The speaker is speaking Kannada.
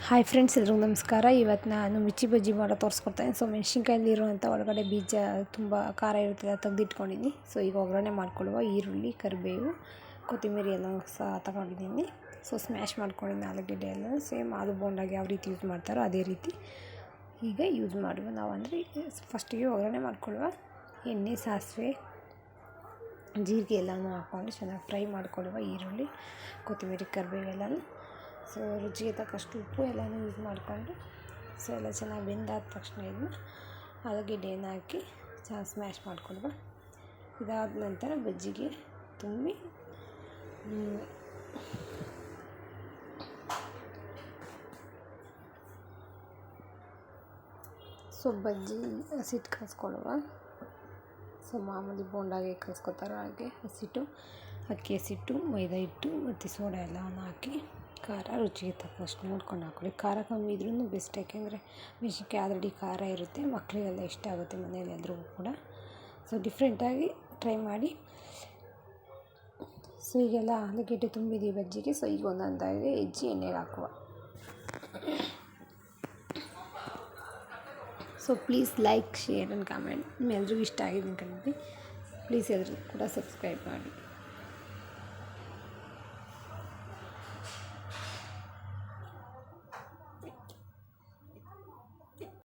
ಹಾಯ್ ಫ್ರೆಂಡ್ಸ್, ಎಲ್ರಿಗೂ ನಮಸ್ಕಾರ. ಇವತ್ತು ನಾನು ಮಿರ್ಚಿ ಬಜ್ಜಿ ಮಾಡೋ ತೋರಿಸ್ಕೊಡ್ತೀನಿ. ಸೊ ಮೆಣಸಿನ್ಕಾಯಲ್ಲಿರುವಂಥ ಒಳಗಡೆ ಬೀಜ ತುಂಬ ಖಾರ ಇರುತ್ತೆ, ತೆಗೆದಿಟ್ಕೊಂಡಿದ್ದೀನಿ. ಸೊ ಈಗ ಒಗ್ಗರಣೆ ಮಾಡ್ಕೊಳ್ಳುವ ಈರುಳ್ಳಿ, ಕರಿಬೇವು, ಕೊತ್ತಂಬರಿ ಎಲ್ಲ ಸಹ ತಗೊಂಡಿದ್ದೀನಿ. ಸೊ ಸ್ಮ್ಯಾಶ್ ಮಾಡ್ಕೊಂಡಿದ್ದೀನಿ ಆಲೂಗಡ್ಡೆ ಎಲ್ಲ. ಸೇಮ್ ಆಲೂ ಬೋಂಡಾಗೆ ಯಾವ ರೀತಿ ಯೂಸ್ ಮಾಡ್ತಾರೋ ಅದೇ ರೀತಿ ಈಗ ಯೂಸ್ ಮಾಡುವ ನಾವು. ಅಂದರೆ ಫಸ್ಟಿಗೆ ಒಗ್ಗರಣೆ ಮಾಡ್ಕೊಳ್ಳುವ. ಎಣ್ಣೆ, ಸಾಸಿವೆ, ಜೀರಿಗೆ ಎಲ್ಲನೂ ಹಾಕ್ಕೊಂಡು ಚೆನ್ನಾಗಿ ಫ್ರೈ ಮಾಡ್ಕೊಳ್ಳುವ. ಈರುಳ್ಳಿ, ಕೊತ್ತಂಬರಿ, ಕರಿಬೇವೆಲ್ಲನೂ. ಸೊ ರುಚಿಗೆ ತಕ್ಕಷ್ಟು ಉಪ್ಪು ಎಲ್ಲನೂ ಯೂಸ್ ಮಾಡಿಕೊಂಡು ಸೊ ಎಲ್ಲ ಚೆನ್ನಾಗಿ ಬೆಂದಾದ ತಕ್ಷಣ ಇದನ್ನ ಆಲೂಗಡ್ಡೆಯನ್ನು ಹಾಕಿ ಚೆನ್ನಾಗಿ ಸ್ಮ್ಯಾಶ್ ಮಾಡ್ಕೊಳ್ಳುವ. ಇದಾದ ನಂತರ ಬಜ್ಜಿಗೆ ತುಂಬಿ ಸೊ ಬಜ್ಜಿ ಹಸಿಟ್ಟು ಕಲಿಸ್ಕೊಳ್ಳುವ. ಸೊ ಮಾಮೂಲಿ ಬೋಂಡಾಗೆ ಕಲಿಸ್ಕೊತಾರೆ ಹಾಗೆ ಹಸಿಟ್ಟು, ಅಕ್ಕಿ ಹಸಿಟ್ಟು, ಮೈದಾ ಹಿಟ್ಟು ಮತ್ತು ಸೋಡಾ ಎಲ್ಲವನ್ನು ಹಾಕಿ ಖಾರ ರುಚಿಗೆ ತಕ್ಕಷ್ಟು ನೋಡ್ಕೊಂಡು ಹಾಕ್ಕೊಳ್ಳಿ. ಖಾರ ಕಮ್ಮಿ ಇದ್ರೂ ಬೆಸ್ಟ್, ಯಾಕೆಂದರೆ ಮೆಣಸಿನ್ಕಾಯಿ ಆಲ್ರೆಡಿ ಖಾರ ಇರುತ್ತೆ, ಮಕ್ಕಳಿಗೆಲ್ಲ ಇಷ್ಟ ಆಗುತ್ತೆ ಮನೇಲಿ ಎಲ್ರಿಗೂ ಕೂಡ. ಸೊ ಡಿಫ್ರೆಂಟಾಗಿ ಟ್ರೈ ಮಾಡಿ. ಸೊ ಈಗೆಲ್ಲ ಆಲೂಗಡ್ಡೆ ತುಂಬಿದ್ದೀವಿ ಬಜ್ಜಿಗೆ. ಸೊ ಈಗ ಒಂದೊಂದಾಗಿ ಹೆಜ್ಜಿ ಎಣ್ಣೆಗೆ ಹಾಕುವ. So please like, share and comment. ಎಲ್ರಿಗೂ ಇಷ್ಟ ಆಗಿದೆ ಅನ್ಕೊಂಡಿದ್ದೆ. ಪ್ಲೀಸ್ ಎಲ್ಲರೂ ಕೂಡ ಸಬ್ಸ್ಕ್ರೈಬ್ ಮಾಡಿ.